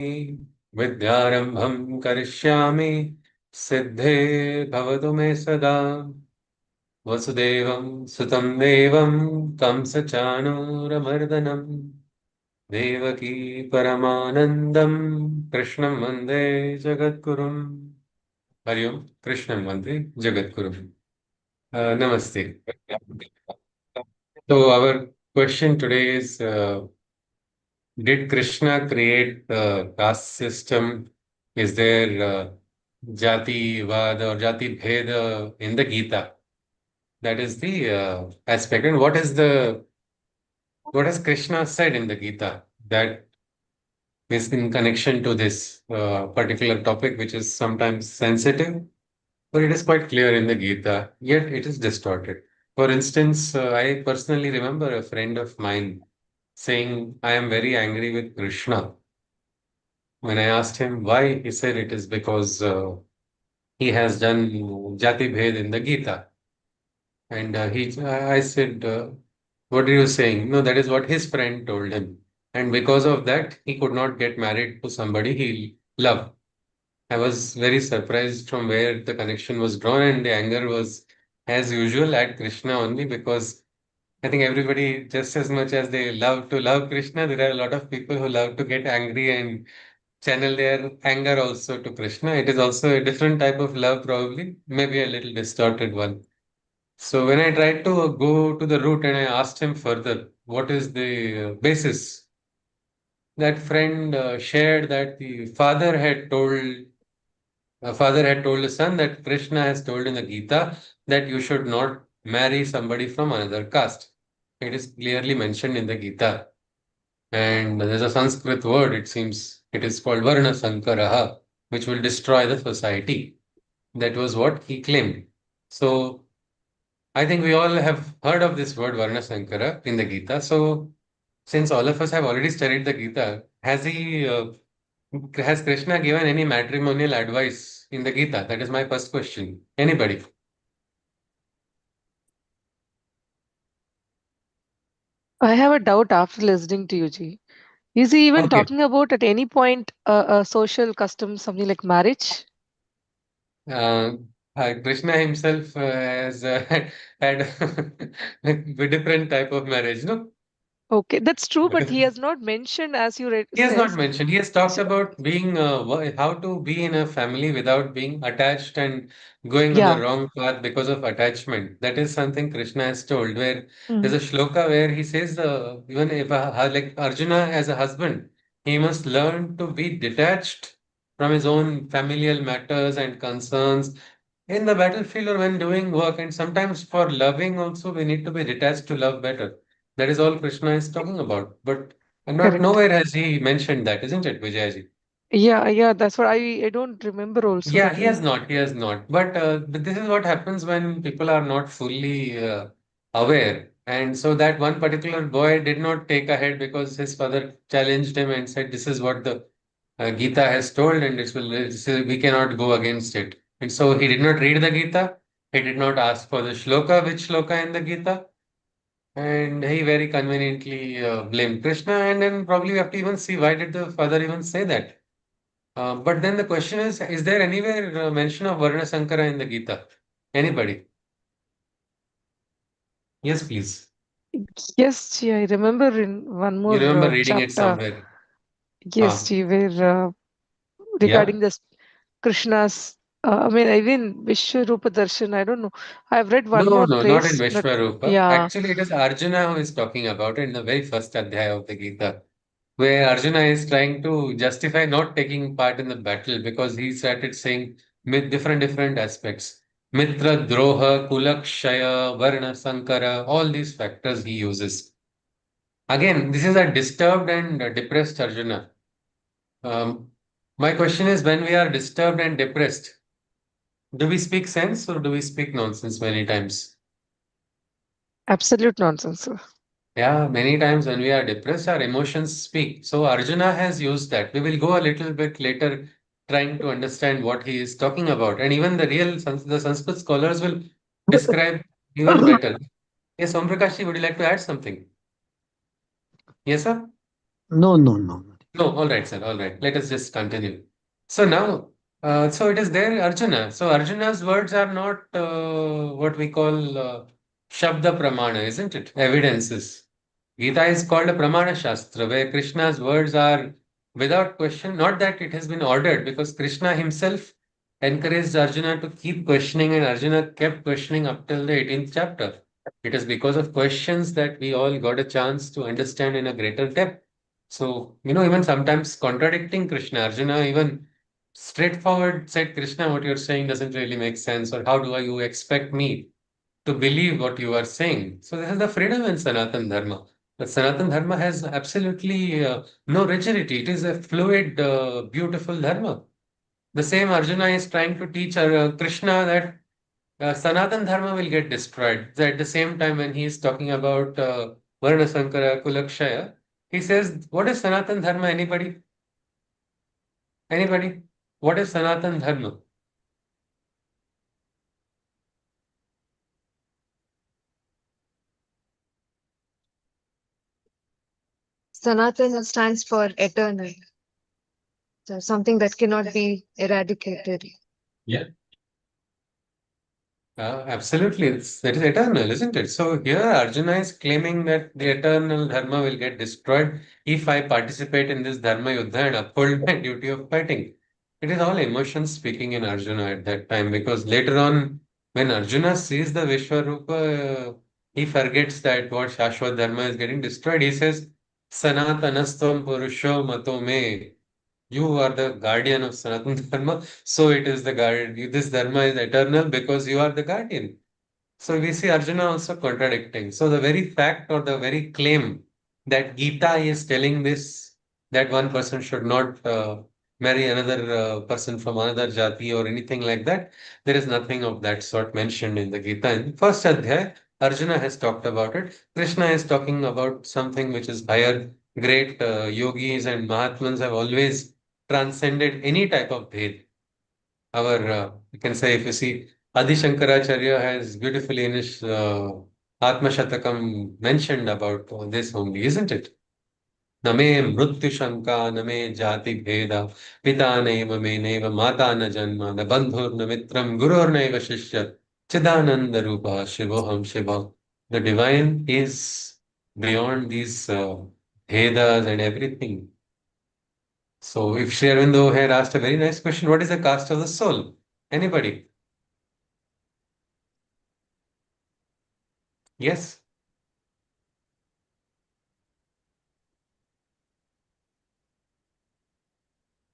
विद्यारम्भं करिष्यामि सिद्धे भवतु मे सदा वसुदेवं सुतं देवं कंसचाणूरमर्दनम् देवकी परमानन्दं कृष्णं वन्दे जगद्गुरुम् हरि ओम् कृष्णं वन्दे जगद्गुरुम् नमस्ते. So our question today is did Krishna create the caste system? Is there Jaativaada or Jati Bheda in the Gita? That is the aspect. And what has Krishna said in the Gita that is in connection to this particular topic, which is sometimes sensitive, but it is quite clear in the Gita, yet it is distorted. For instance, I personally remember a friend of mine saying, I am very angry with Krishna. When I asked him why, he said it is because he has done Jati Bhed in the Gita. And I said, what are you saying? No, that is what his friend told him. And because of that, he could not get married to somebody he loved. I was very surprised from where the connection was drawn, and the anger was, as usual, at Krishna only because I think everybody, just as much as they love to love Krishna, there are a lot of people who love to get angry and channel their anger also to Krishna. It is also a different type of love, probably, maybe a little distorted one. So when I tried to go to the root and I asked him further, what is the basis? That friend shared that the father had told the son that Krishna has told in the Gita that you should not marry somebody from another caste. It is clearly mentioned in the Gita. And there's a Sanskrit word, it seems it is called Varna Sankaraha, which will destroy the society. That was what he claimed. So I think we all have heard of this word Varna Sankara in the Gita. So since all of us have already studied the Gita, has Krishna given any matrimonial advice in the Gita? That is my first question. Anybody? I have a doubt after listening to you, Ji. Is he even Okay. talking about at any point a social custom, something like marriage? Uh, Krishna himself has had a different type of marriage, no? Okay, that's true, but he has not mentioned, as you read, He has not says. mentioned. He has talked So, about being how to be in a family without being attached and going on the yeah. wrong path because of attachment. That is something Krishna has told. Where there's Mm, a shloka where he says, even if like Arjuna as a husband, he must learn to be detached from his own familial matters and concerns in the battlefield or when doing work. And sometimes for loving also, we need to be detached to love better. That is all Krishna is talking about. But and not correct. nowhere has he mentioned that, isn't it, Vijayaji? Yeah, yeah, that's what I don't remember also Yeah, that he has way. not. He has not. But this is what happens when people are not fully aware. And so that one particular boy did not take ahead because his father challenged him and said, "This is what the Gita has told, and we cannot go against it." And so he did not read the Gita. He did not ask for the shloka, which shloka in the Gita, and he very conveniently blamed Krishna. And then probably we have to even see why did the father even say that. But then the question is there anywhere mention of Varna Sankara in the Gita? Anybody? Yes, please. Yes, Ji, I remember in one You more remember reading it chapter. somewhere. Yes, Ah, Ji, where yeah? regarding this Krishna's, I mean, even Vishwarupa Darshan, I don't know. I've read one No, more no, not in place, but Vishwarupa. yeah. Actually, it is Arjuna who is talking about it in the very first adhyaya of the Gita, where Arjuna is trying to justify not taking part in the battle because he started saying different aspects. Mitra, Droha, Kulakshaya, Varna, Sankara, all these factors he uses. Again, this is a disturbed and depressed Arjuna. Um, my question is when we are disturbed and depressed, do we speak sense or do we speak nonsense many times? Absolute nonsense, sir. Yeah, many times when we are depressed, our emotions speak. So Arjuna has used that. We will go a little bit later trying to understand what he is talking about. And even the Sanskrit scholars will describe even better. Yes, Om Prakash, would you like to add something? Yes, sir? No, no, no. No, all right, sir. All right. Let us just continue. So now, so it is there, Arjuna. So Arjuna's words are not what we call Shabda Pramana, isn't it? Evidences. Gita is called a Pramana Shastra, where Krishna's words are without question. Not that it has been ordered, because Krishna himself encouraged Arjuna to keep questioning, and Arjuna kept questioning up till the 18th chapter. It is because of questions that we all got a chance to understand in a greater depth. So, even sometimes contradicting Krishna, Arjuna even straightforward said, Krishna, what you're saying doesn't really make sense, or how do you expect me to believe what you are saying? So, this is the freedom in Sanatan Dharma. But Sanatan Dharma has absolutely no rigidity. It is a fluid, beautiful Dharma. The same Arjuna is trying to teach Krishna that Sanatan Dharma will get destroyed. So at the same time, when he is talking about Varna Sankara Kulakshaya, he says, what is Sanatan Dharma? Anybody? Anybody? What is Sanatan Dharma? Sanatan stands for eternal, so something that cannot be eradicated. Yeah. Absolutely, that is eternal, isn't it? So here Arjuna is claiming that the eternal dharma will get destroyed if I participate in this dharma yuddha and uphold my duty of fighting. It is all emotion speaking in Arjuna at that time, because later on, when Arjuna sees the Vishwarupa, he forgets that what Shashwat dharma is getting destroyed. He says, Sanatanastam Purusho Mato Me. You are the guardian of Sanatana Dharma, so it is the guardian. This Dharma is eternal because you are the guardian. So we see Arjuna also contradicting. So the very fact or the very claim that Gita is telling this, that one person should not marry another person from another Jati or anything like that, there is nothing of that sort mentioned in the Gita. In the first Adhyaya, Arjuna has talked about it. Krishna is talking about something which is higher. Great yogis and Mahatmans have always transcended any type of bhed. You can say, if you see, Adi Shankaracharya has beautifully in his Atma Shatakam mentioned about this only, isn't it? Name mrityu shanka, name jati bheda, pita naiva me naiva mata na janma, na bandhur na mitram, gurur naiva shishya, chidananda rupa, shivoham shiva. The divine is beyond these bhedas and everything. So if Sri Aurobindo had asked a very nice question, what is the caste of the soul? Anybody? Yes?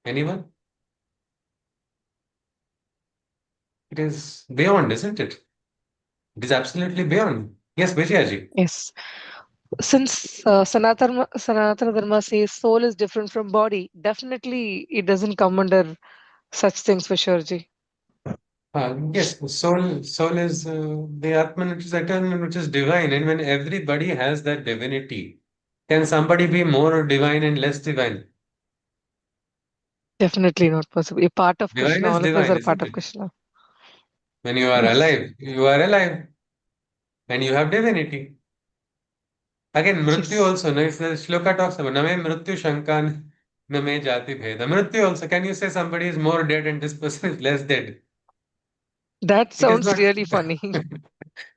Anyone? It is beyond, isn't it? It is absolutely beyond. Yes, Vijayaji. Yes. Since Sanatana Dharma says soul is different from body, definitely it doesn't come under such things for sure, Ji. Yes, soul is the Atman, which is eternal, which is divine. And when everybody has that divinity, can somebody be more divine and less divine? Definitely not possible. A part of Divine Krishna, is all of us divine, are part isn't of it? Krishna. When you are Yes. alive, you are alive and you have divinity. Again, Mrityu Yes. also, no, if the shloka talks about Name Mrityu Shankan, Name Jati Bheda. Mrityu also, can you say somebody is more dead and this person is less dead? That It is sounds not. really funny.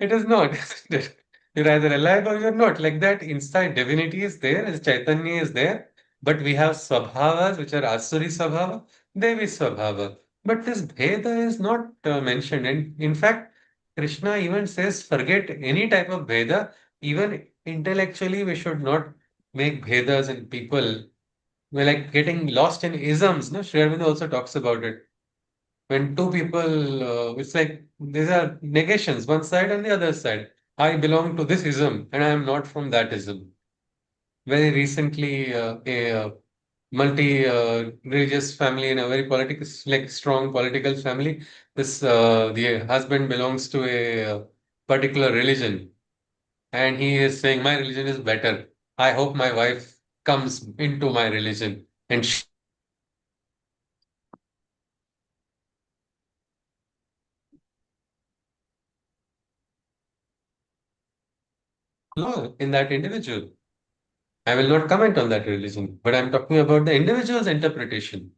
It is not. Isn't it? You're either alive or you're not. Like that, inside divinity is there, as Chaitanya is there, but we have swabhavas, which are Asuri swabhava, Devi swabhava. But this Bheda is not mentioned. And in fact, Krishna even says, forget any type of Bheda. Even intellectually, we should not make Bhedas in people. We're like getting lost in isms. No, Sri Aurobindo also talks about it. When two people, it's like these are negations, one side and the other side. I belong to this ism and I am not from that ism. Very recently, a multi religious family in a very political, like strong political family, the husband belongs to a particular religion and he is saying, my religion is better. I hope my wife comes into my religion. And in that individual. I will not comment on that religion, but I'm talking about the individual's interpretation.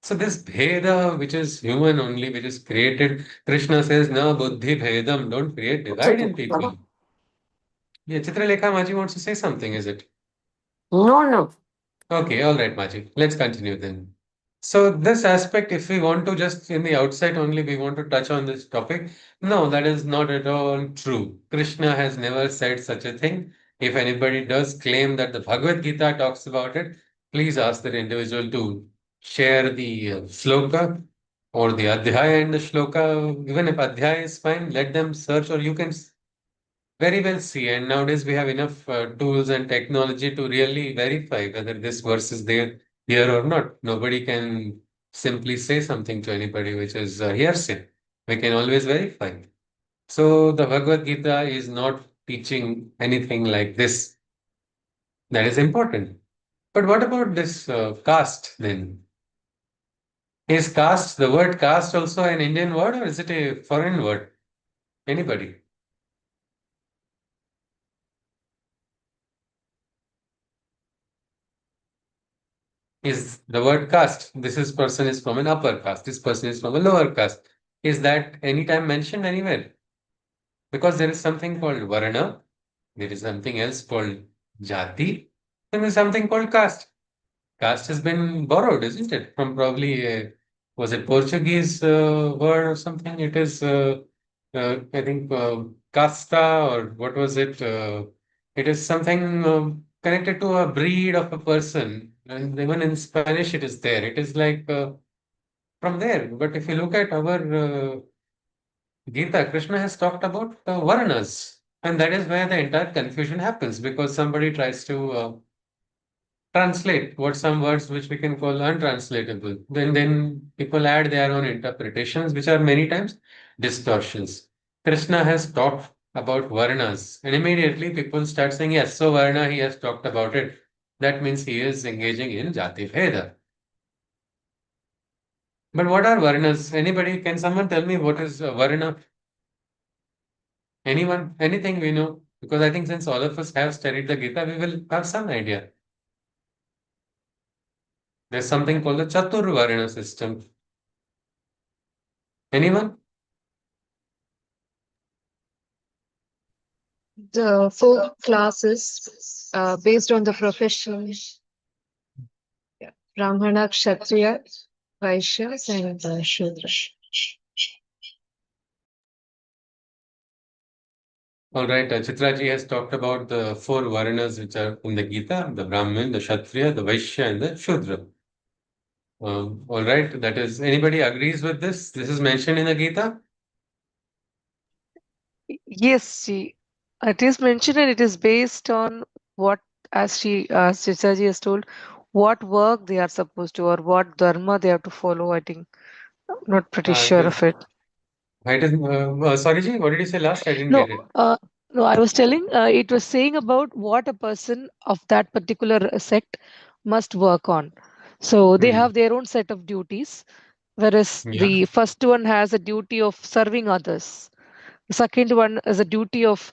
So this bheda, which is human only, which is created, Krishna says, na buddhi bhedam, don't create divide in people. Yeah, Chitralekha Maji wants to say something, is it? No. Okay, all right, Maji. Let's continue then. So this aspect, if we want to just in the outside only, we want to touch on this topic. No, that is not at all true. Krishna has never said such a thing. If anybody does claim that the Bhagavad Gita talks about it, please ask that individual to share the sloka or the adhyaya in the shloka. Even if adhyaya is fine, let them search, or you can very well see. And nowadays we have enough tools and technology to really verify whether this verse is there here or not. Nobody can simply say something to anybody which is hearsay. We can always verify. So the Bhagavad Gita is not teaching anything like this. That is important. But what about this caste then? Is caste, the word caste also an Indian word or is it a foreign word? Anybody? Is the word caste? This is person is from an upper caste. This person is from a lower caste. Is that anytime mentioned anywhere? Because there is something called Varna, there is something else called Jati, and there's something called caste. Caste has been borrowed, isn't it? From probably was it Portuguese word or something? It is I think casta or what was it? It is something connected to a breed of a person, and even in Spanish it is there. It is like from there. But if you look at our Gita, Krishna has talked about Varnas, and that is where the entire confusion happens because somebody tries to translate what some words which we can call untranslatable. Then people add their own interpretations, which are many times distortions. Krishna has talked about Varnas, and immediately people start saying, yes, so Varna, he has talked about it. That means he is engaging in Jati Veda. But what are Varnas? Anybody, can someone tell me what is Varna? Anyone? Anything we know? Because I think since all of us have studied the Gita, we will have some idea. There's something called the Chaturvarnya system. Anyone? The four classes based on the profession. Yeah. Brahmana, Kshatriya, Vaishyas, and Shudra. All right, Chitraji has talked about the four Varnas which are in the Gita, the Brahmin, the Kshatriya, the Vaishya, and the Shudra. All right, that is, anybody agrees with this? This is mentioned in the Gita? Yes, it is mentioned and it is based on what, as Chichaji has told, what work they are supposed to or what dharma they have to follow. I think I'm not pretty sure of it. It is, sorry, Ji, what did you say last? I didn't No, get it. no, I was telling it was saying about what a person of that particular sect must work on. So they Hmm. have their own set of duties, whereas Yeah. the first one has a duty of serving others. The second one is a duty of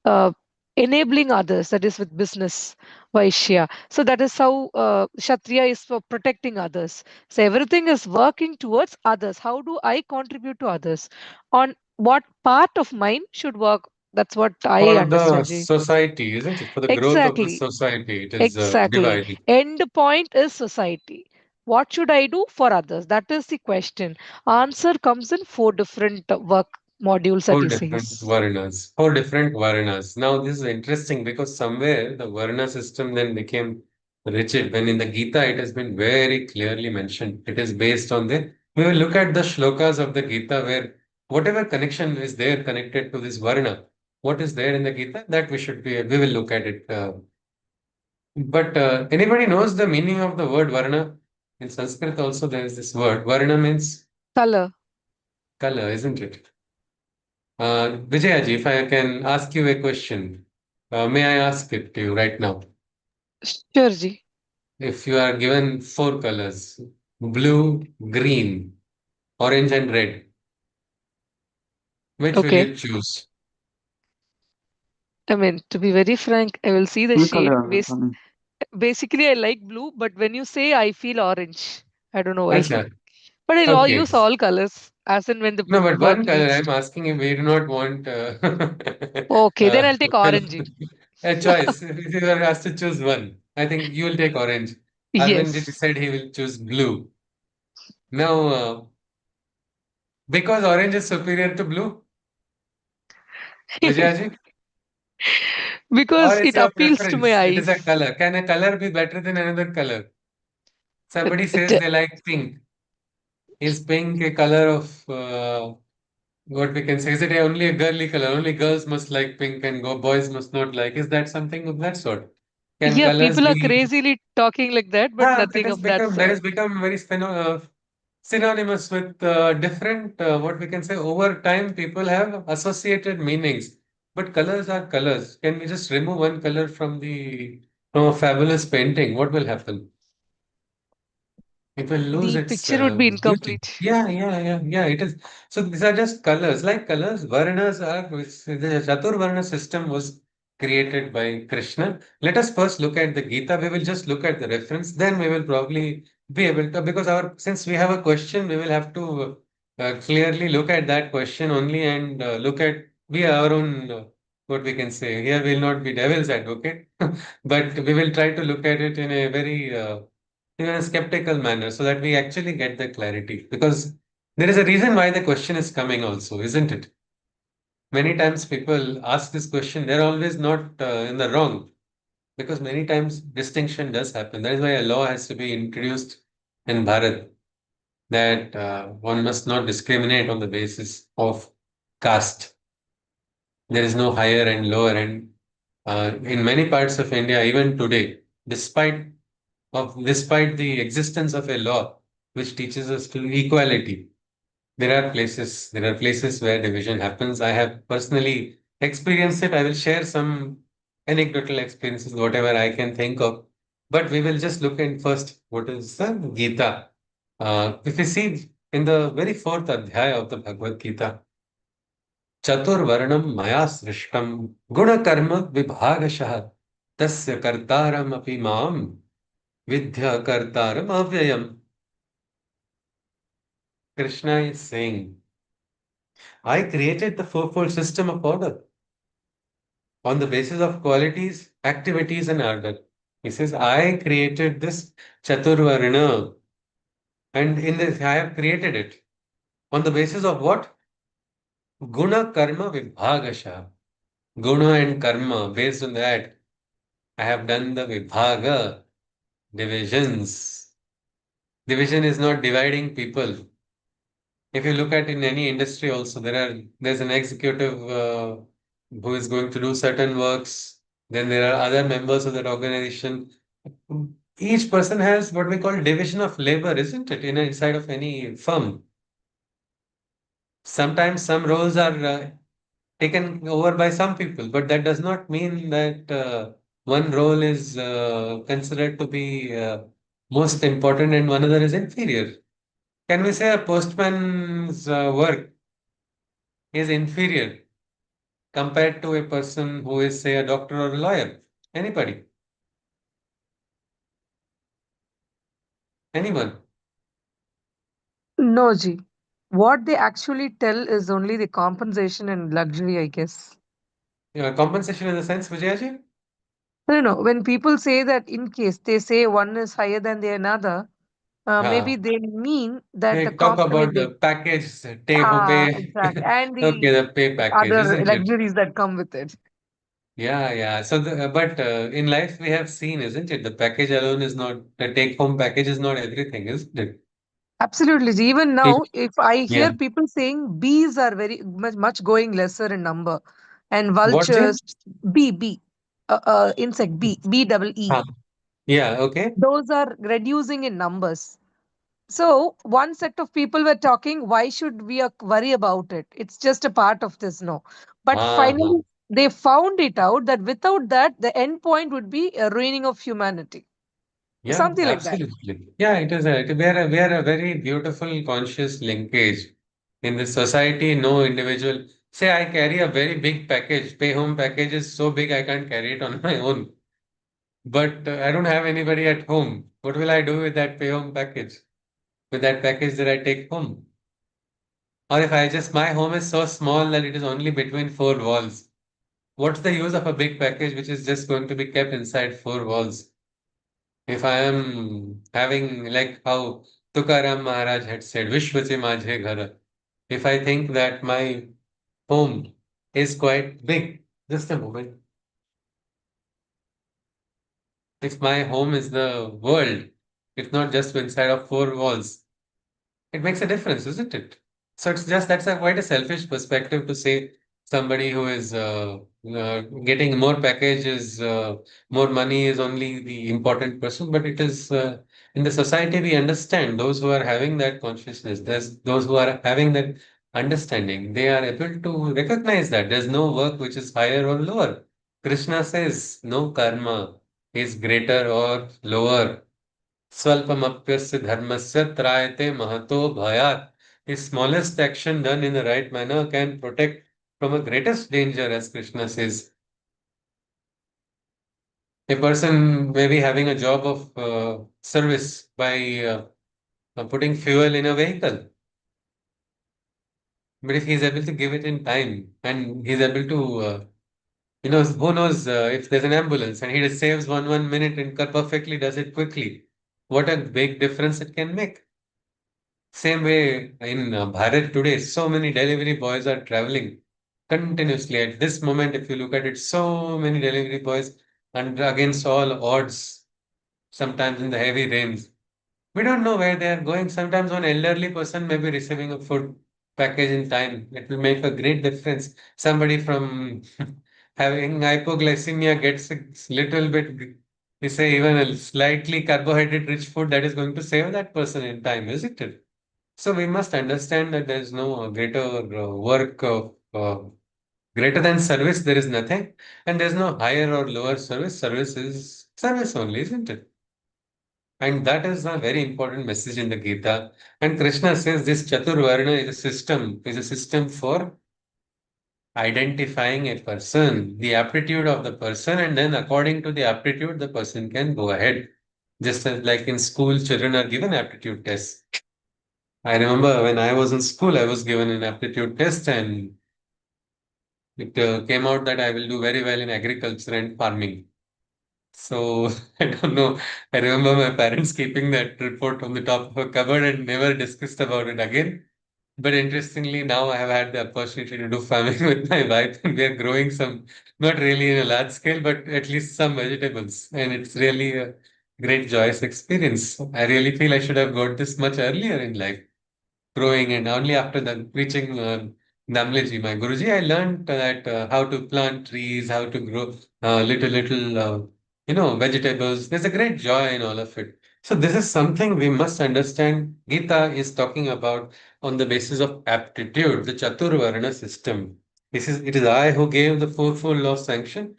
uh, enabling others, that is with business, Vaishya. So that is how Kshatriya is for protecting others. So everything is working towards others. How do I contribute to others? On what part of mine should work? That's what I For the understand, Ji. society, isn't it? For the growth of the Exactly. society, it is Exactly. divided. End point is society. What should I do for others? That is the question. Answer comes in four different work modules that Four he different says. Varnas. Four different Varnas. Now, this is interesting because somewhere the Varna system then became rigid. When in the Gita, it has been very clearly mentioned. It is based on the. We will look at the shlokas of the Gita where whatever connection is there connected to this Varna, what is there in the Gita, that we should be. We will look at it. But anybody knows the meaning of the word Varna? In Sanskrit also there is this word. Varna means Color. color, isn't it? Vijayaji, if I can ask you a question, may I ask it to you right now? Sure, Ji. If you are given four colors, blue, green, orange, and red, which will Okay. you choose? I mean, to be very frank, I will see the Pink shade color based. for me. basically I like blue, but when you say I feel orange. I don't know why. Acha. But I'll all Okay. use all colors as and when the No, but word one color needs. I'm asking you, we do not want Okay, then uh, I'll take orange. a choice. If you are asked to choose one, I think you will take orange. Arvind did Yes. said he will choose blue. Now, because orange is superior to blue, Vijayaji, or Because it's it your appeals to my preference? It is a eyes. color. Can a color be better than another color? It, Somebody says it, they like pink. Is pink a color of what we can say? Is it only a girly color? Only girls must like pink and boys must not like. Is that something of that sort? Can yeah, colors people are be? crazily talking like that, but It nothing has of that become that sort. has become very synonymous with different what we can say over time. People have associated meanings, but colors are colors. Can we just remove one color from a fabulous painting? What will happen? It will lose The its picture would be beauty. incomplete. Yeah. It is. So these are just colors. Like colors, Varnas are. The Chaturvarnya system was created by Krishna. Let us first look at the Gita. We will just look at the reference. Then we will probably be able to, because since we have a question, we will have to clearly look at that question only and look at be our own. What we can say here will not be devil's advocate, but we will try to look at it in a very in a skeptical manner so that we actually get the clarity. Because there is a reason why the question is coming, also, isn't it? Many times people ask this question, they're always not in the wrong because many times distinction does happen. That is why a law has to be introduced in Bharat that one must not discriminate on the basis of caste. There is no higher and lower. And in many parts of India, even today, despite the existence of a law which teaches us to equality, there are places where division happens. I have personally experienced it. I will share some anecdotal experiences, whatever I can think of. But we will just look at first what is the Gita. If you see in the very fourth adhyaya of the Bhagavad Gita, Chaturvarnam Maya Srishtam Guna Karma Vibhagashah Tasya Kartaram Api Mam Vidya Kartaram Avyayam. Krishna is saying, I created the fourfold system of order on the basis of qualities, activities, and order. He says, I created this Chaturvarna, and in this, I have created it on the basis of what? Guna Karma Vibhagasha. Guna and Karma, based on that, I have done the Vibhaga, divisions. Division is not dividing people. If you look at in any industry also, there's an executive who is going to do certain works. Then there are other members of that organization. Each person has what we call division of labor, isn't it? Inside of any firm. Sometimes some roles are taken over by some people, but that does not mean that one role is considered to be most important and one other is inferior. Can we say a postman's work is inferior compared to a person who is, say, a doctor or a lawyer? Anybody? Anyone? No, Ji. What they actually tell is only the compensation and luxury, I guess. Compensation in the sense, Vijayaji? No. When people say that in case they say one is higher than the another, maybe Uh, they mean that the they talk I mean about the the package, take pay. exactly, and Okay, the the pay package, other isn't it? luxuries that come with it. Yeah. So, but in life we have seen, isn't it? The package alone is not, the take home package is not everything, isn't it? Absolutely. Ji. Even If- now, if I Yeah. hear people saying bees are very much going lesser in number, and What, Jay? vultures, bee, insect bee double E, Huh. Yeah, okay. those are reducing in numbers. So one set of people were talking, why should we worry about it? It's just a part of this, no. But Uh-huh. finally, they found it out that without that, the end point would be a ruining of humanity. Yeah, Something like that. absolutely. Yeah, it is we are a very beautiful conscious linkage in this society. No individual. Say I carry a very big package, pay home package is so big I can't carry it on my own. but I don't have anybody at home. What will I do with that pay home package? With that package that I take home? Or if I just, my home is so small that it is only between four walls. What's the use of a big package which is just going to be kept inside four walls? If I am having, like how Tukaram Maharaj had said, Vishwache Majhe Ghara. If I think that my home is quite big, just a moment. If my home is the world, if not just inside of four walls, it makes a difference, isn't it? So it's just that's a quite a selfish perspective to say somebody who is getting more packages, more money is only the important person, but it is in the society we understand those who are having that consciousness. There's those who are having that understanding. They are able to recognize that there's no work which is higher or lower. Krishna says no karma is greater or lower. Swalpamapyasya dharmasya trayate mahato bhayat. The smallest action done in the right manner can protect from a greatest danger, as Krishna says. A person may be having a job of service by putting fuel in a vehicle, but if he's able to give it in time and he's able to, who knows if there's an ambulance and he just saves one minute and perfectly does it quickly, what a big difference it can make. Same way in Bharat today, so many delivery boys are traveling continuously. At this moment, if you look at it, so many delivery boys and against all odds, sometimes in the heavy rains. We don't know where they are going. Sometimes one elderly person may be receiving a food package in time. It will make a great difference. Somebody from having hypoglycemia gets a little bit, we say even a slightly carbohydrate rich food that is going to save that person in time, isn't it? So we must understand that there is no greater work of greater than service. There is nothing, and there is no higher or lower service. Service is service only, isn't it? And that is a very important message in the Gita. And Krishna says this Chaturvarna is a system for identifying a person, the aptitude of the person, and then according to the aptitude, the person can go ahead. Just as like in school, children are given aptitude tests. I remember when I was in school, I was given an aptitude test, and it came out that I will do very well in agriculture and farming. So I don't know. I remember my parents keeping that report on the top of a cupboard and never discussed about it again. But interestingly, now I have had the opportunity to do farming with my wife, and we are growing some, not really in a large scale, but at least some vegetables. And it's really a great, joyous experience. I really feel I should have got this much earlier in life, growing, and only after the preaching Namleji, my Guruji, I learned that how to plant trees, how to grow little vegetables. There's a great joy in all of it. So this is something we must understand. Gita is talking about on the basis of aptitude, the Chaturvarna system. It is I who gave the fourfold law sanction.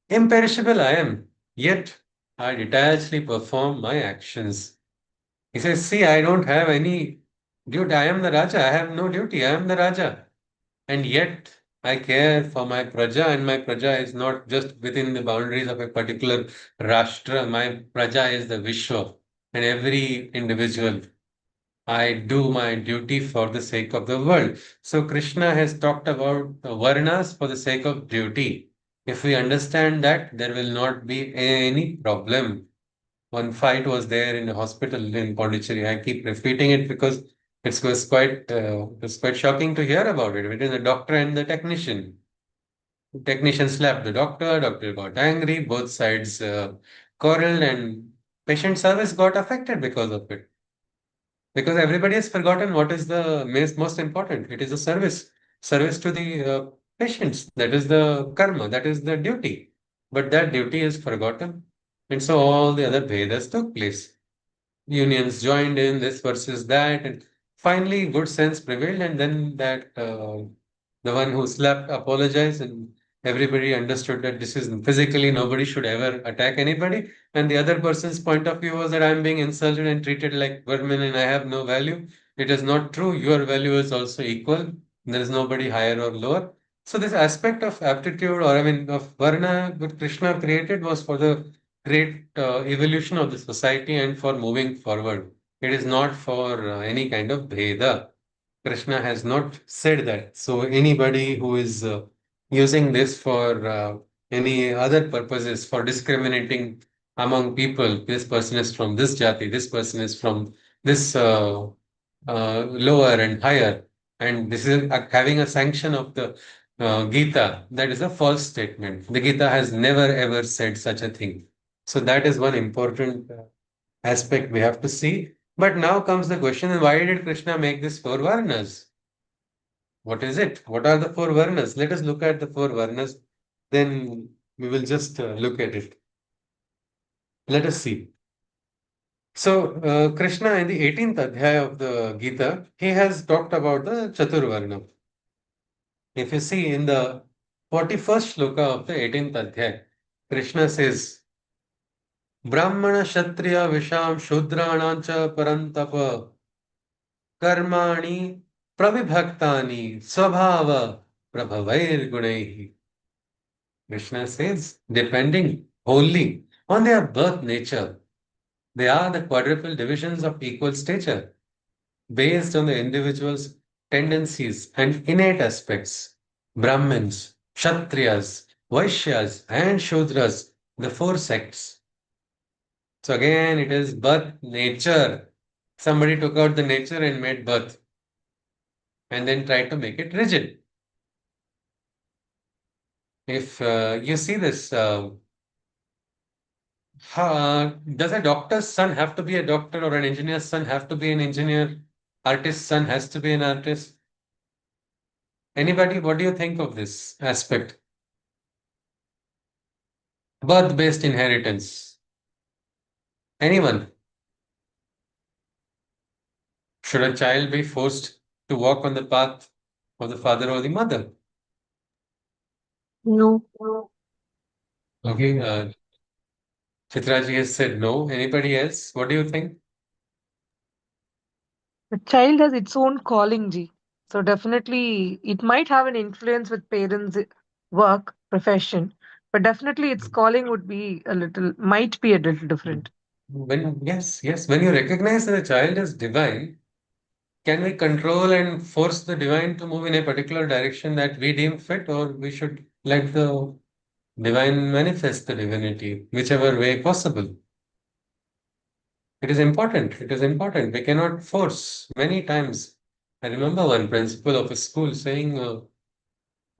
Imperishable I am, yet I detachedly perform my actions. He says, see, I don't have any duty. I am the Raja. I have no duty. I am the Raja. And yet I care for my Praja, and my Praja is not just within the boundaries of a particular Rashtra. My Praja is the Vishwa and every individual. I do my duty for the sake of the world. So Krishna has talked about the Varnas for the sake of duty. If we understand that, there will not be any problem. One fight was there in a hospital in Pondicherry. I keep repeating it because it was quite shocking to hear about it. Between the doctor and the technician. The technician slapped the doctor. Doctor got angry. Both sides quarreled, and patient service got affected because of it. Because everybody has forgotten what is the most important. It is a service to the patients. That is the karma. That is the duty. But that duty is forgotten, and so all the other Vedas took place. Unions joined in this versus that, and finally good sense prevailed, and then that the one who slapped apologized, and everybody understood that this is physically nobody should ever attack anybody, and the other person's point of view was that I'm being insulted and treated like vermin and I have no value. It is not true. Your value is also equal. There is nobody higher or lower. So this aspect of aptitude, or I mean of varna, that Krishna created was for the great evolution of the society and for moving forward. It is not for any kind of bheda. Krishna has not said that. So anybody who is using this for any other purposes, for discriminating among people, this person is from this jati, this person is from this lower and higher, and this is having a sanction of the Gita, that is a false statement. The Gita has never ever said such a thing. So that is one important aspect we have to see. But now comes the question, why did Krishna make this four Varnas? What is it? What are the four Varnas? Let us look at the four Varnas. Then we will just look at it. Let us see. So, Krishna in the 18th Adhyaya of the Gita, he has talked about the Chaturvarnam. If you see in the 41st shloka of the 18th Adhyaya, Krishna says, Brahmana Kshatriya Visham Shudrana cha Parantapa Karmani Pravibhaktani Swabhava Prabhavair Gunaihi. Krishna says, depending wholly on their birth nature, they are the quadruple divisions of equal stature, based on the individual's tendencies and innate aspects. Brahmins, Kshatriyas, Vaishyas, and Shudras, the four sects. So again, it is birth nature. Somebody took out the nature and made birth and then tried to make it rigid. If you see this, does a doctor's son have to be a doctor or an engineer's son have to be an engineer? Artist's son has to be an artist? Anybody, what do you think of this aspect? Birth-based inheritance. Anyone? Should a child be forced to walk on the path of the father or the mother? No. Okay, Chitraji has said no. Anybody else? What do you think? The child has its own calling, Ji. So definitely it might have an influence with parents' work, profession, but definitely its calling would be might be a little different. Yes, when you recognize that a child is divine, can we control and force the divine to move in a particular direction that we deem fit, or we should let the divine manifest the divinity, whichever way possible? It is important. It is important. We cannot force. Many times, I remember one principal of a school saying,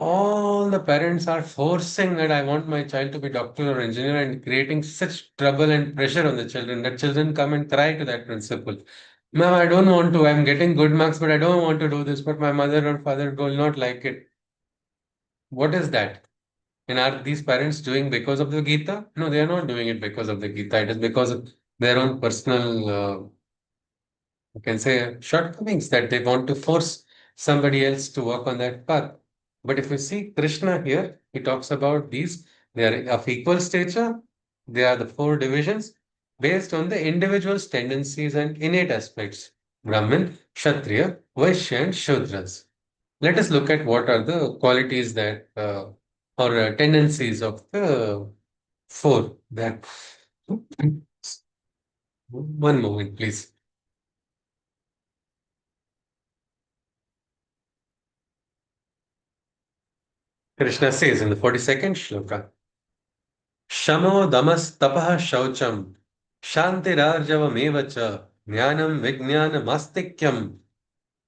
all the parents are forcing that I want my child to be doctor or engineer and creating such trouble and pressure on the children that children come and cry to that principal. Ma'am, I don't want to. I'm getting good marks, but I don't want to do this. But my mother or father will not like it. What is that? And are these parents doing because of the Gita? No, they are not doing it because of the Gita. It is because of their own personal you can say shortcomings that they want to force somebody else to walk on that path. But if you see Krishna here, he talks about these, they are of equal stature, they are the four divisions based on the individual's tendencies and innate aspects. Brahmin, Kshatriya, Vaishya, and Shudras. Let us look at what are the qualities that or tendencies of the four. That one moment, please. Krishna says in the 42nd shloka, Shamo damas tapah shaucham, shantirarjavam evacha, jnanam vijnanam astikyam,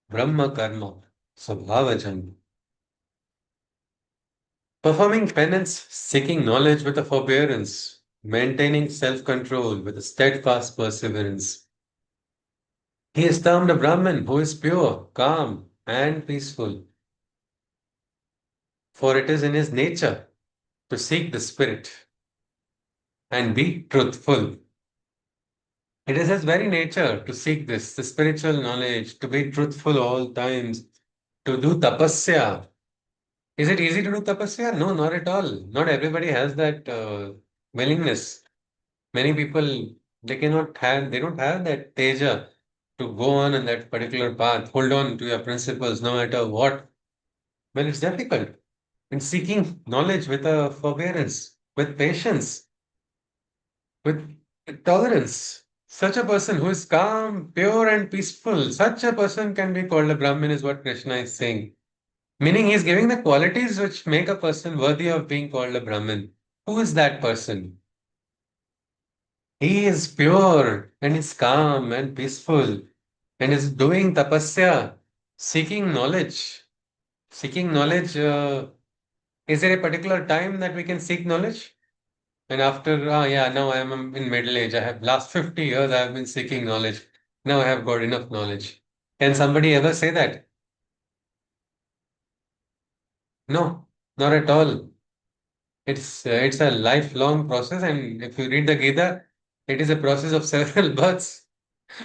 brahma karma, swabhavajam. Performing penance, seeking knowledge with a forbearance, maintaining self-control with a steadfast perseverance. He is termed a Brahmin who is pure, calm, and peaceful, for it is in his nature to seek the spirit and be truthful. It is his very nature to seek this, the spiritual knowledge, to be truthful all times, to do tapasya. Is it easy to do tapasya? No, not at all. Not everybody has that willingness. Many people, they don't have that teja to go on in that particular path, hold on to your principles no matter what. Well, it's difficult. And seeking knowledge with a forbearance, with patience. with tolerance. Such a person who is calm, pure, and peaceful, such a person can be called a Brahmin, is what Krishna is saying. Meaning, he's giving the qualities which make a person worthy of being called a Brahmin. Who is that person? He is pure and is calm and peaceful and is doing tapasya, seeking knowledge. Seeking knowledge, is there a particular time that we can seek knowledge? And after, yeah, now I am in middle age. I have last 50 years I have been seeking knowledge. Now I have got enough knowledge. Can somebody ever say that? No, not at all. It's a lifelong process, and if you read the Gita, it is a process of several births.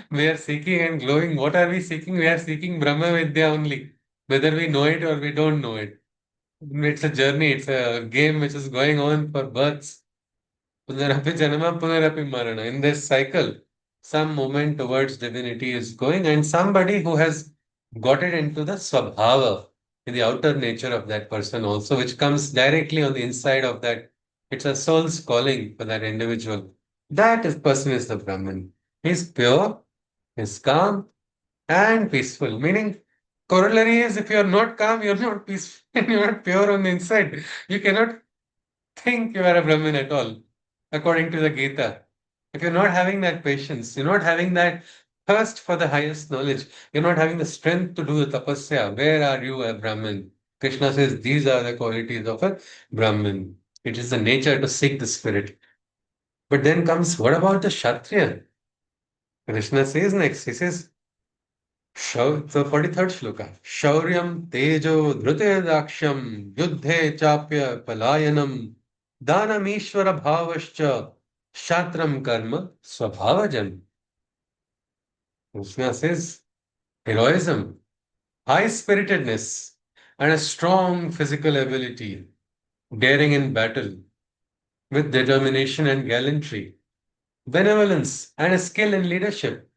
We are seeking and glowing. What are we seeking? We are seeking Brahma Vidya only, whether we know it or we don't know it. It's a journey. It's a game which is going on for births. Punarapi Janama, Punarapi Marana. In this cycle, some movement towards divinity is going, and somebody who has got it into the swabhava, in the outer nature of that person also, which comes directly on the inside of that. It's a soul's calling for that individual. That is, person is the Brahman. He's pure, he's calm, and peaceful. Meaning, corollary is if you're not calm, you're not peaceful, and you're not pure on the inside. You cannot think you are a Brahmin at all, according to the Gita. If you're not having that patience, you're not having that thirst for the highest knowledge, you're not having the strength to do the tapasya, where are you a Brahmin? Krishna says these are the qualities of a Brahmin. It is the nature to seek the spirit. But then comes, what about the Kshatriya? Krishna says next, he says, so 43rd shloka. Shauryam tejo dhrute daksham yuddhe chapya palayanam danam ishvara bhavascha shatram karma swabhavajan. Krishna says heroism, high spiritedness, and a strong physical ability, daring in battle, with determination and gallantry, benevolence, and a skill in leadership.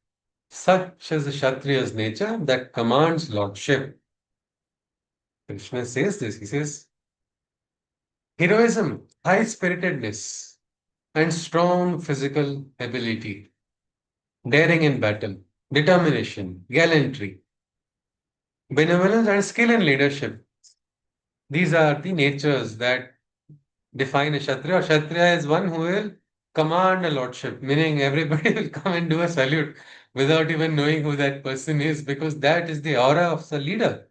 Such is the Kshatriya's nature that commands lordship. Krishna says this. He says, heroism, high spiritedness, and strong physical ability, daring in battle, determination, gallantry, benevolence, and skill in leadership. These are the natures that define a Kshatriya. A Kshatriya is one who will command a lordship, meaning everybody will come and do a salute without even knowing who that person is, because that is the aura of the leader.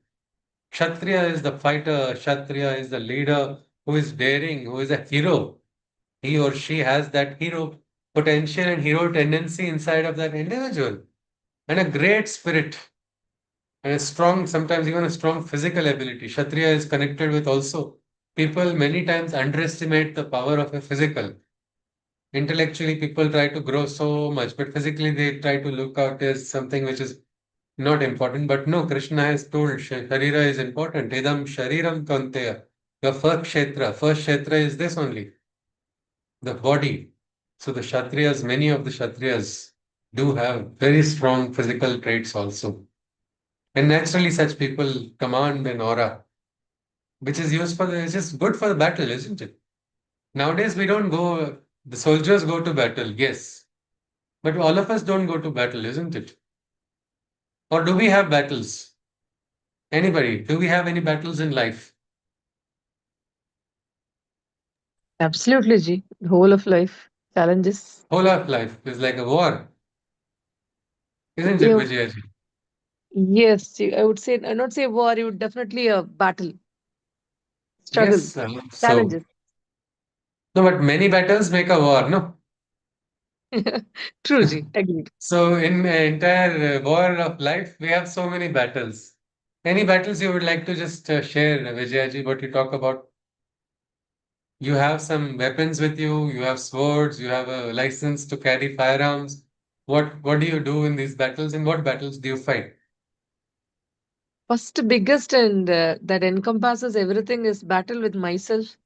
Kshatriya is the fighter, Kshatriya is the leader who is daring, who is a hero. He or she has that hero potential and hero tendency inside of that individual, and a great spirit, and a strong, sometimes even a strong physical ability. Kshatriya is connected with also people many times underestimate the power of a physical. Intellectually, people try to grow so much, but physically, they try to look out as something which is not important. But no, Krishna has told Sharira is important. Idam Shariram Kanteya. Your first kshetra is this only, the body. So the Kshatriyas, many of the Kshatriyas do have very strong physical traits also. And naturally, such people command an aura, which is useful, which is good for the battle, isn't it? Nowadays, we don't go, the soldiers go to battle, yes. But all of us don't go to battle, isn't it? Or do we have battles? Anybody? Do we have any battles in life? Absolutely, Ji. The whole of life challenges. Whole of life is like a war, isn't it, You, Vijayaji? yes, I would say, I not say war. You would definitely a battle, struggle, Yes. So, challenges. no, but many battles make a war, no? True, Ji. Agreed. So, in the entire war of life, we have so many battles. Any battles you would like to just share, Vijayaji, what you talk about? You have some weapons with you, you have swords, you have a license to carry firearms. What do you do in these battles? In what battles do you fight? First, biggest, and that encompasses everything is battle with myself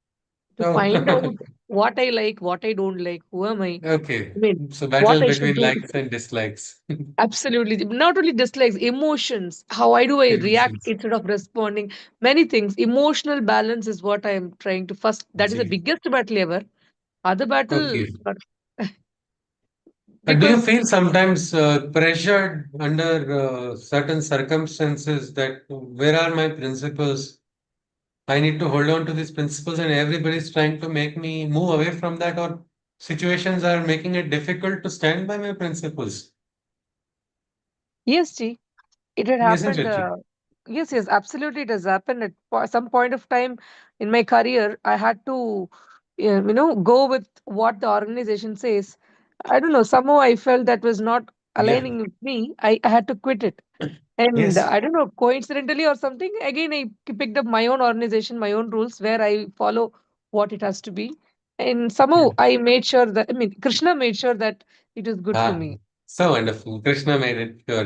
to Oh, find out what I like, what I don't like, who am I okay. mean, So what battle I should between do. likes and dislikes. Absolutely. Not only dislikes, emotions. How I do I react Emotions. instead of responding? Many things. Emotional balance is what I am trying to first. That is the Gee. biggest battle ever. Other battle, Okay. Do you because feel sometimes pressured under certain circumstances that where are my principles? I need to hold on to these principles, and everybody's trying to make me move away from that, or situations are making it difficult to stand by my principles. yes, Ji, it had Isn't happened. it, Ji? Yes, yes, absolutely, it has happened at some point of time in my career. I had to, go with what the organization says. I don't know. Somehow I felt that was not Yeah. aligning with me. I had to quit it. And Yes. I don't know, coincidentally or something, again, I picked up my own organization, my own rules where I follow what it has to be. And somehow I made sure that, I mean, Krishna made sure that it is good for Ah, me. so wonderful. Krishna made it sure.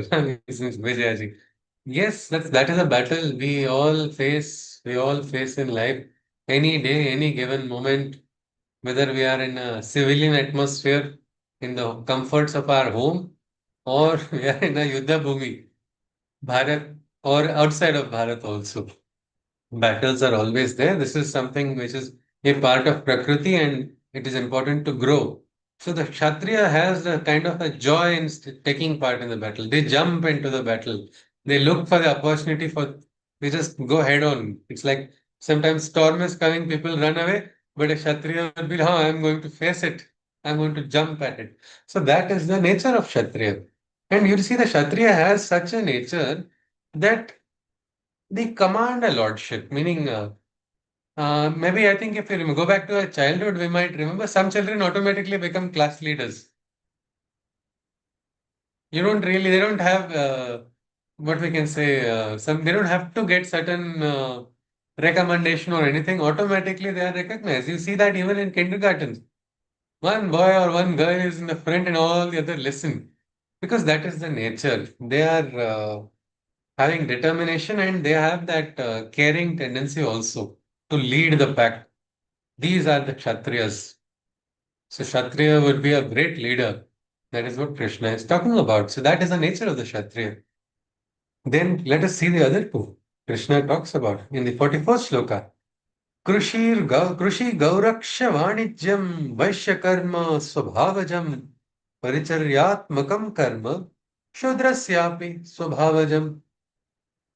Mrs. Vijayaji. Yes, that is a battle we all face in life. Any day, any given moment, whether we are in a civilian atmosphere, in the comforts of our home, or we are in a Yuddha Bhumi, Bharat, or outside of Bharat also. Battles are always there. This is something which is a part of Prakriti and it is important to grow. So the Kshatriya has a kind of a joy in taking part in the battle. They jump into the battle. They look for the opportunity they just go head on. It's like sometimes storm is coming, people run away, but a Kshatriya will be, oh, I'm going to face it. I'm going to jump at it. So that is the nature of Kshatriya. And you see the Kshatriya has such a nature that they command a lordship, meaning maybe I think if we go back to our childhood, we might remember some children automatically become class leaders. They don't have what we can say, they don't have to get certain recommendation or anything. Automatically, they are recognized. You see that even in kindergarten. One boy or one girl is in the front and all the other listen. Because that is the nature. They are having determination and they have that caring tendency also to lead the pack. These are the Kshatriyas. So Kshatriya would be a great leader. That is what Krishna is talking about. So that is the nature of the Kshatriya. Then let us see the other two. Krishna talks about in the 44th shloka. Krushi Gauraksha Vanijyam Vaishya Karma Swabhavajam Paricharyatmakam Karma Shudrasyapi Swabhavajam.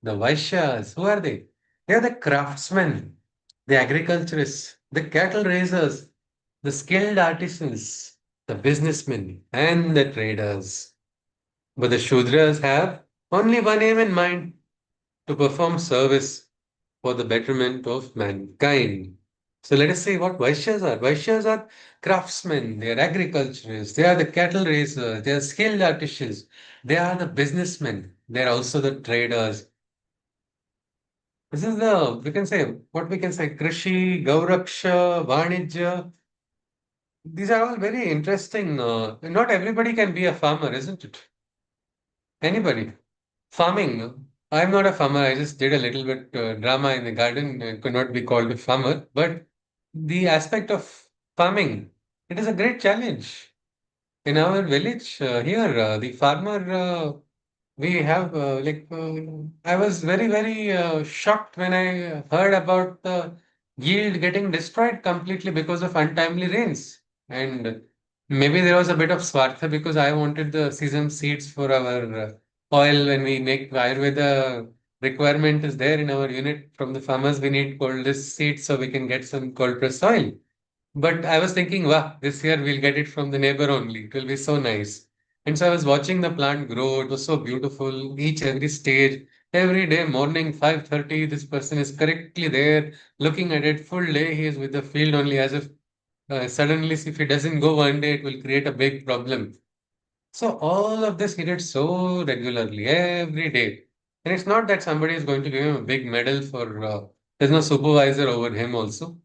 The Vaishyas, who are they? They are the craftsmen, the agriculturists, the cattle raisers, the skilled artisans, the businessmen, and the traders. But the Shudras have only one aim in mind to perform service for the betterment of mankind. So let us see what Vaishyas are. Vaishyas are craftsmen, they are agriculturists, they are the cattle raisers, they are skilled artisans, they are the businessmen, they are also the traders. This is what we can say, Krishi, Gauraksha, Vanijya. These are all very interesting. Not everybody can be a farmer, isn't it? Anybody. Farming. I'm not a farmer. I just did a little bit drama in the garden. I could not be called a farmer. But the aspect of farming, it is a great challenge. In our village here, the farmer we have I was very shocked when I heard about the yield getting destroyed completely because of untimely rains. And maybe there was a bit of swartha because I wanted the sesame seeds for our oil when we make Ayurveda requirement is there in our unit from the farmers. We need cold seeds so we can get some cold press oil. But I was thinking, wow, this year we'll get it from the neighbor only. It will be so nice. And so I was watching the plant grow. It was so beautiful. Every stage, every day, morning 5:30, this person is correctly there, looking at it full day. He is with the field only as if suddenly, if he doesn't go one day, it will create a big problem. So all of this he did so regularly, every day. And it's not that somebody is going to give him a big medal for, there's no supervisor over him also.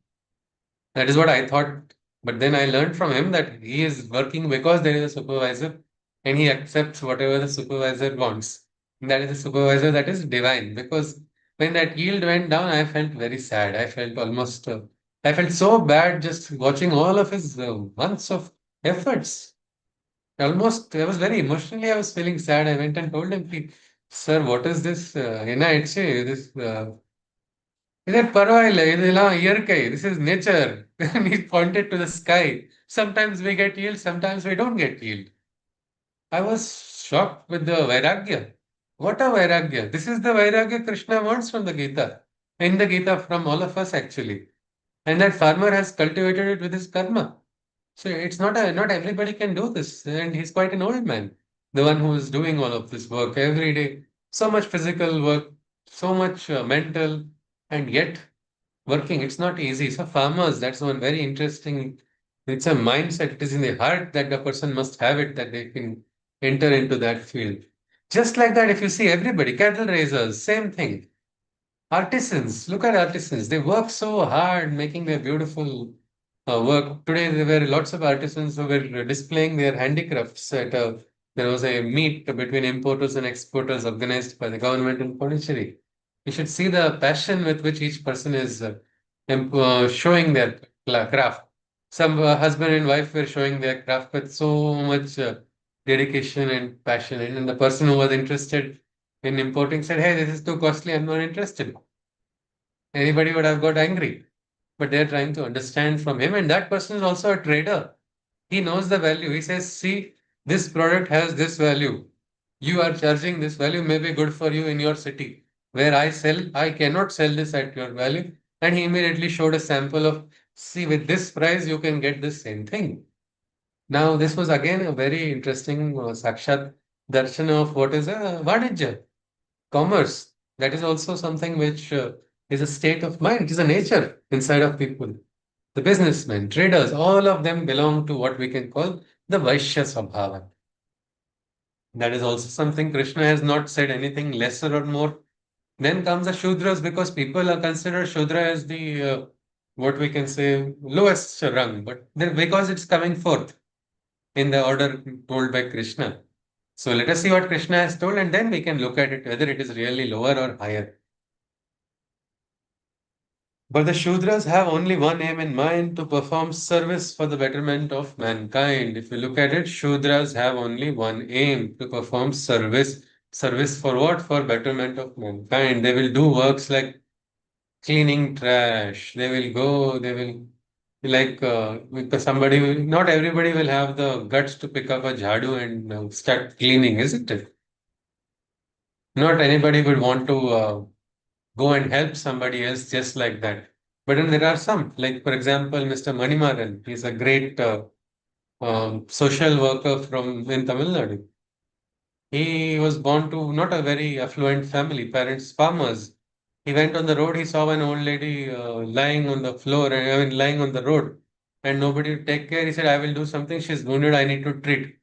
That is what I thought. But then I learned from him that he is working because there is a supervisor and he accepts whatever the supervisor wants. And that is a supervisor that is divine. Because when that yield went down, I felt very sad. I felt so bad just watching all of his months of efforts. I was very emotionally, I was feeling sad. I went and told him, Sir, what is this? This is it பரவாயில்லை இதெல்லாம் இயற்கை this is nature and he pointed to the sky sometimes we get yield sometimes we don't get yield I was shocked with the Vairagya. What a Vairagya! This is the Vairagya Krishna wants from the Gita. In the Gita, from all of us actually. And that farmer has cultivated it with his karma. So it's not everybody can do this. And he's quite an old man. The one who is doing all of this work every day. So much physical work, so much mental, and yet working. It's not easy. So farmers, that's one very interesting. It's a mindset. It is in the heart that the person must have it that they can enter into that field. Just like that, if you see everybody, cattle raisers, same thing. Artisans, look at artisans. They work so hard making their beautiful work. Today, there were lots of artisans who were displaying their handicrafts at there was a meet between importers and exporters organized by the government in Pondicherry. You should see the passion with which each person is showing their craft. Some husband and wife were showing their craft with so much dedication and passion. And the person who was interested in importing said, "Hey, this is too costly. I'm not interested." Anybody would have got angry. But they're trying to understand from him. And that person is also a trader. He knows the value. He says, see, this product has this value. You are charging this value, may be good for you in your city. Where I sell, I cannot sell this at your value. And he immediately showed a sample of, see, with this price, you can get the same thing. Now, this was again a very interesting Sakshat darshan of what is a Vanijja, commerce. That is also something which is a state of mind, it is a nature inside of people. The businessmen, traders, all of them belong to what we can call the Vaishya Swabhava. That is also something Krishna has not said anything lesser or more. Then comes the Shudras because people are considered Shudra as the what we can say lowest rung, but then because it's coming forth in the order told by Krishna. So let us see what Krishna has told, and then we can look at it whether it is really lower or higher. But the Shudras have only one aim in mind to perform service for the betterment of mankind. If you look at it, Shudras have only one aim to perform service. Service for what? For betterment of mankind. They will do works like cleaning trash. They will go, they will like because not everybody will have the guts to pick up a jhadu and start cleaning, isn't it? Not anybody would want to go and help somebody else just like that. But then there are some, like for example, Mr. Manimaran. He's a great social worker from in Tamil Nadu. He was born to not a very affluent family, parents farmers. He went on the road. He saw an old lady lying on the floor, I mean, lying on the road, and nobody would take care. He said, "I will do something. She's wounded. I need to treat.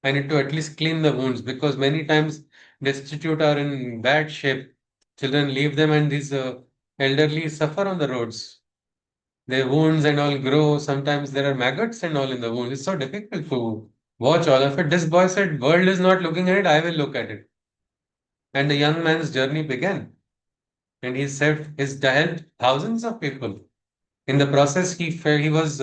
I need to at least clean the wounds because many times destitute are in bad shape. Children leave them, and these elderly suffer on the roads. Their wounds and all grow. Sometimes there are maggots and all in the wounds. It's so difficult to watch all of it." This boy said, "World is not looking at it. I will look at it." And the young man's journey began. And he said he's helped thousands of people. In the process, he was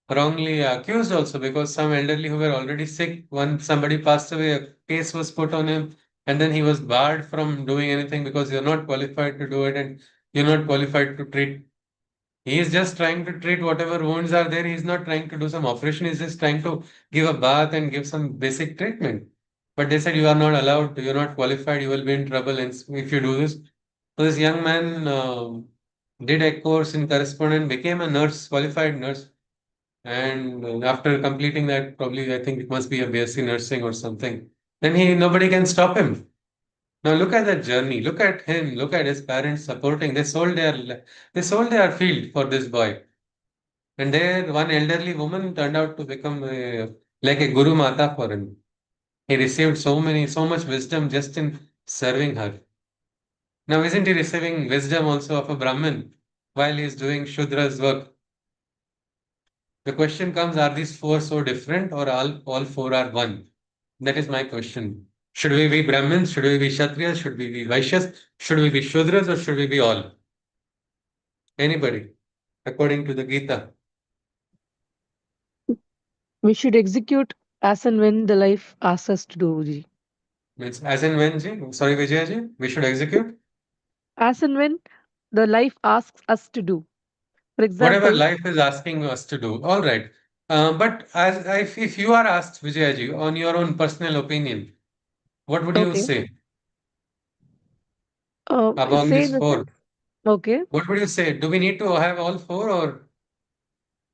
wrongly accused also because some elderly who were already sick, when somebody passed away, a case was put on him, and then he was barred from doing anything because you're not qualified to do it and you're not qualified to treat. He is just trying to treat whatever wounds are there. He's not trying to do some operation. He's just trying to give a bath and give some basic treatment. But they said you are not allowed, you're not qualified, you will be in trouble and if you do this. So this young man did a course in correspondence, became a nurse, qualified nurse. And after completing that, probably I think it must be a BSc nursing or something. Then nobody can stop him. Now look at that journey. Look at him. Look at his parents supporting. They sold their field for this boy. And there, one elderly woman turned out to become like a guru mata for him. He received so much wisdom just in serving her. Now, isn't he receiving wisdom also of a Brahmin while he is doing Shudra's work? The question comes, are these four so different or all four are one? That is my question. Should we be Brahmins? Should we be Kshatriyas? Should we be Vaishyas? Should we be Shudras or should we be all? Anybody, according to the Gita. We should execute as and when the life asks us to do, Ji. Means as in when, ji? Sorry, Vijayaji, we should execute As and when the life asks us to do. For whatever example, life is asking us to do. All right. But if you are asked, Vijayaji, on your own personal opinion, what would you Okay. say among Say in these the four? sense. Okay. What would you say? Do we need to have all four or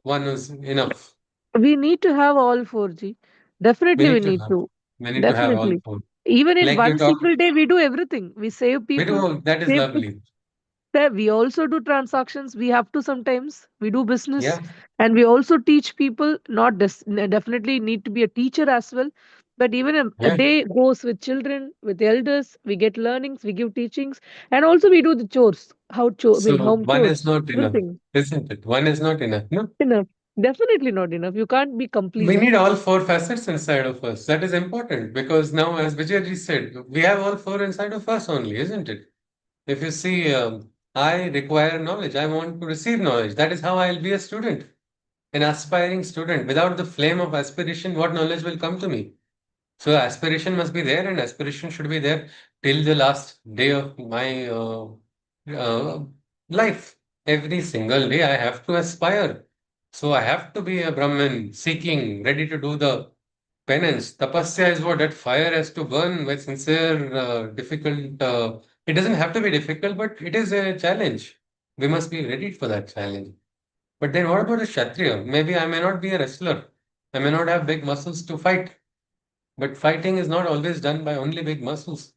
one is enough? We need to have all 4G. We Definitely, we need to need have. to. We need to have all Definitely. four. Even in Like you one talk, single day, we do everything. We save we people, do. That is save. lovely. We also do transactions. We have to sometimes. We do business, Yeah, and we also teach people. Not definitely need to be a teacher as well, but even a yeah. day goes with children, with elders. We get learnings. We give teachings, and also we do the chores. I mean, So home one is chores. not enough, Everything isn't it? One is not enough. No, enough. Definitely not enough. You can't be we complete. need all four facets inside of us. That is important because now, as Vijayji said, we have all four inside of us only, isn't it? If you see, I require knowledge. I want to receive knowledge. That is how I'll be a student, an aspiring student. Without the flame of aspiration, what knowledge will come to me? So aspiration must be there, and aspiration should be there till the last day of my uh, life. Every single day, I have to aspire. So I have to be a Brahmin, seeking, ready to do the penance. Tapasya is what that fire has to burn with sincere, difficult. It doesn't have to be difficult, but it is a challenge. We must be ready for that challenge. But then, what about a Kshatriya? Maybe I may not be a wrestler. I may not have big muscles to fight. But fighting is not always done by only big muscles.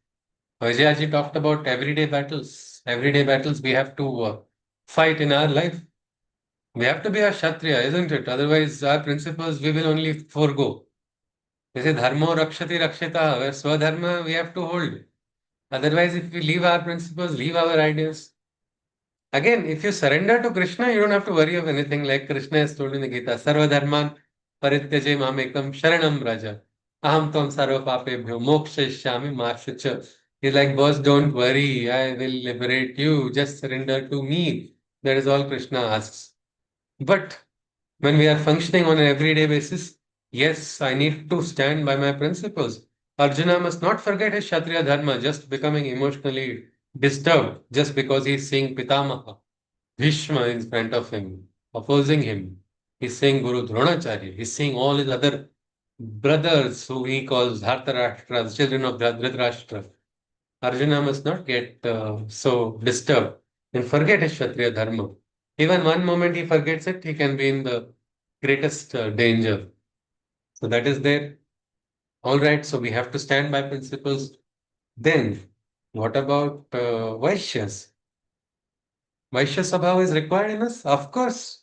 Vijayji talked about everyday battles. Everyday battles we have to fight in our life. We have to be a Kshatriya, isn't it? Otherwise, our principles we will only forego. They say dharmo rakshati rakshita, where swadharma we have to hold. Otherwise, if we leave our principles, leave our ideas. Again, if you surrender to Krishna, you don't have to worry of anything like Krishna has told in the Gita. Sarva dharman parityaje mamekam sharanam raja. Aham tvam sarva papebhyo mokshayashyami ma shucha. He's like, boss, don't worry. I will liberate you. Just surrender to me. That is all Krishna asks. But when we are functioning on an everyday basis, yes, I need to stand by my principles. Arjuna must not forget his Kshatriya dharma, just becoming emotionally disturbed just because he is seeing Pitamaha, Bhishma in front of him, opposing him. He's seeing Guru Dronacharya. He's seeing all his other brothers who he calls Dhartarashtra, the children of Dhritarashtra. Arjuna must not get so disturbed and forget his Kshatriya dharma. Even one moment he forgets it, he can be in the greatest danger. So that is there. All right, so we have to stand by principles. Then, what about Vaishyas? Vaishya Sabha is required in us? Of course.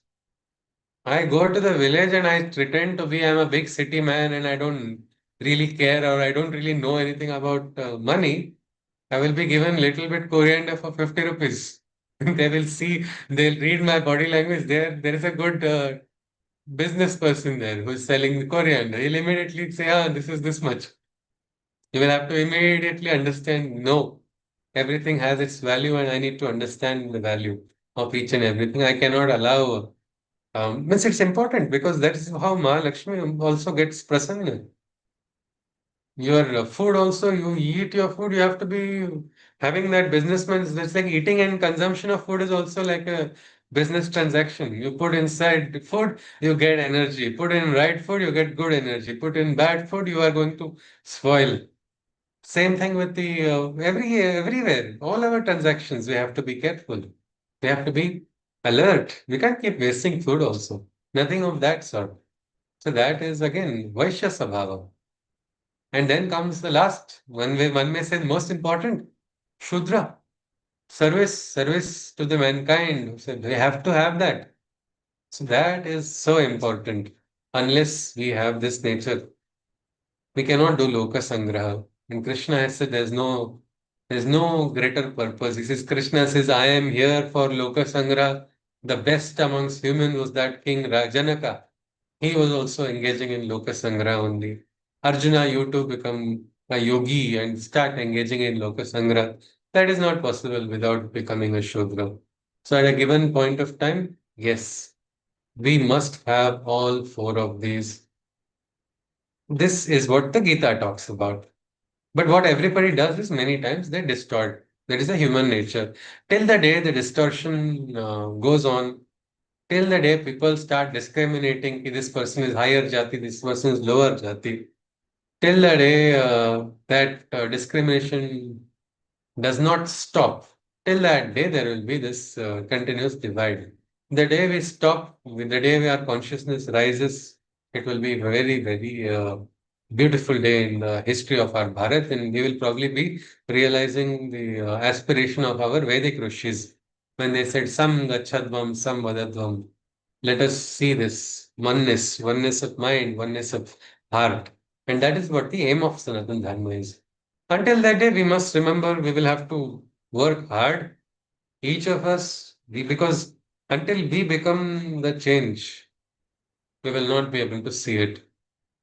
I go to the village and I pretend to be I'm a big city man and I don't really care or I don't really know anything about money. I will be given little bit coriander for 50 rupees. They will see, they'll read my body language. There is a good business person there who is selling the coriander. He'll immediately say, ah, this is this much. You will have to immediately understand, no, everything has its value and I need to understand the value of each and everything. I cannot allow, means it's important because that is how Ma Lakshmi also gets prasanna. Your food also, you eat your food, you have to be having that businessman. That's like eating and consumption of food is also like a business transaction. You put inside food, you get energy. Put in right food, you get good energy. Put in bad food, you are going to spoil. Same thing with the everywhere. All our transactions, we have to be careful. We have to be alert. We can't keep wasting food also. Nothing of that sort. So that is again Vaishya Sabhava. And then comes the last, one may say the most important, Shudra, service to the mankind. So they have to have that. So that is so important. Unless we have this nature, we cannot do Loka Sangraha. And Krishna has said there's no greater purpose. He says, Krishna says, I am here for Loka Sangraha. The best amongst humans was that King Rajanaka. He was also engaging in Loka Sangraha only. Arjuna, you too become a yogi and start engaging in Loka Sangraha. That is not possible without becoming a Shudra. So at a given point of time, yes, we must have all four of these. This is what the Gita talks about. But what everybody does is many times they distort. That is a human nature. Till the day the distortion goes on, till the day people start discriminating, ki this person is higher jati, this person is lower jati, till the day that discrimination does not stop, till that day there will be this continuous divide. The day we stop, with the day our consciousness rises, it will be a very, very beautiful day in the history of our Bharat, and we will probably be realizing the aspiration of our Vedic rishis when they said, Sam gachadvam, sam vadadvam. Let us see this oneness, oneness of mind, oneness of heart. And that is what the aim of Sanatana Dharma is. Until that day, we must remember we will have to work hard, each of us, because until we become the change, we will not be able to see it.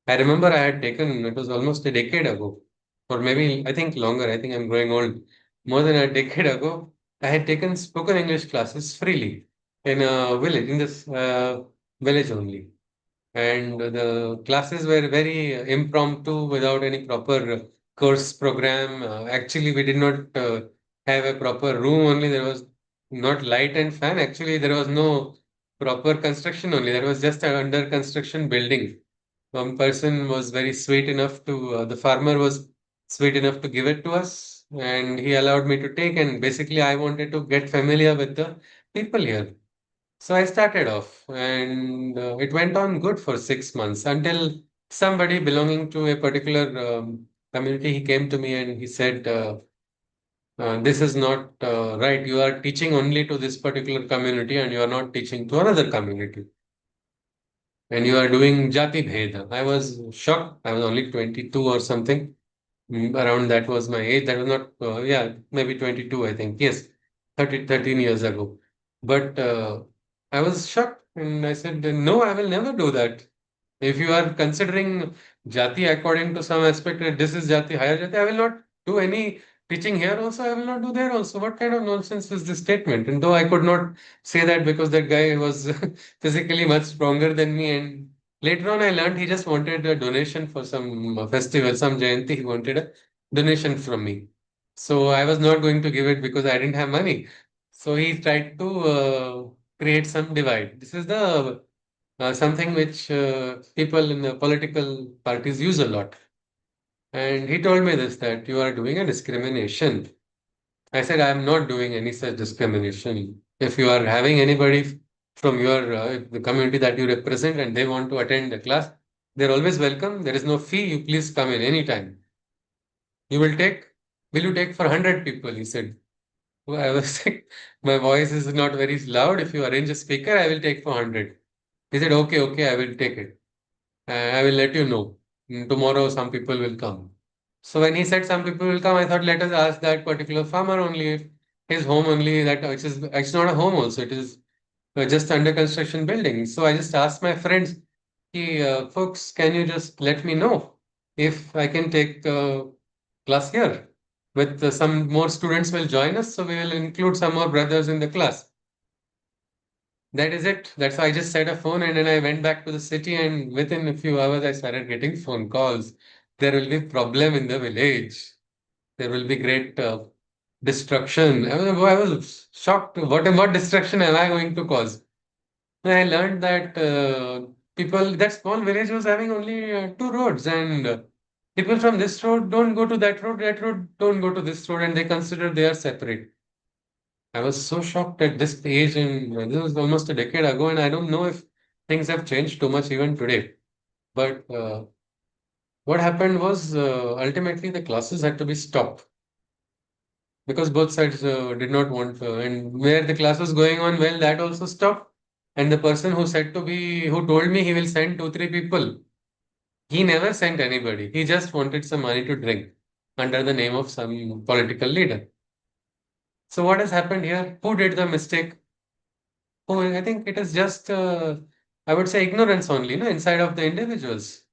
I remember I had taken, it was almost a decade ago, or maybe I think longer, I think I'm growing old. More than a decade ago, I had taken spoken English classes freely in a village, in this village only. And the classes were very impromptu without any proper course program. Actually, we did not have a proper room only. There was not light and fan. Actually, there was no proper construction only. There was just an under construction building. One person was very sweet enough to, the farmer was sweet enough to give it to us, and he allowed me to take. And basically, I wanted to get familiar with the people here. So I started off, and it went on good for 6 months until somebody belonging to a particular community, he came to me and he said, "This is not right. You are teaching only to this particular community, and you are not teaching to another community, and you are doing Jati Bheda." I was shocked. I was only 22 or something. Around that was my age. That was not, yeah, maybe 22, I think. Yes, 13 years ago. But I was shocked and I said, no, I will never do that. If you are considering Jati according to some aspect, that this is Jati, higher Jati, I will not do any teaching here also, I will not do there also. What kind of nonsense is this statement? And though I could not say that because that guy was physically much stronger than me, and later on I learned he just wanted a donation for some festival, some Jayanti, he wanted a donation from me. So I was not going to give it because I didn't have money. So he tried to create some divide. This is the something which people in the political parties use a lot. And he told me this, that you are doing a discrimination. I said, I am not doing any such discrimination. If you are having anybody from your the community that you represent and they want to attend the class, they're always welcome. There is no fee. You please come in anytime. You will you take for 100 people? He said. Well, I was like, my voice is not very loud. If you arrange a speaker, I will take for 100. He said, okay, okay, I will take it. I will let you know. Tomorrow, some people will come. So when he said some people will come, I thought let us ask that particular farmer only if his home only that it's not a home also. It is just under construction building. So I just asked my friends, "Hey, folks, can you just let me know if I can take class here? With some more students will join us, so we will include some more brothers in the class." That is it. That's why I just set a phone and then I went back to the city, and within a few hours I started getting phone calls. There will be problem in the village. There will be great destruction. I was shocked. What destruction am I going to cause? And I learned that that small village was having only two roads, and people from this road don't go to that road don't go to this road, and they consider they are separate. I was so shocked at this age, and this was almost a decade ago, and I don't know if things have changed too much even today. But what happened was ultimately the classes had to be stopped because both sides did not want, and where the class was going on well, that also stopped. And the person who told me he will send two, three people, he never sent anybody. He just wanted some money to drink under the name of some political leader. So what has happened here? Who did the mistake? Oh, I think it is just, I would say, ignorance only, no, inside of the individuals.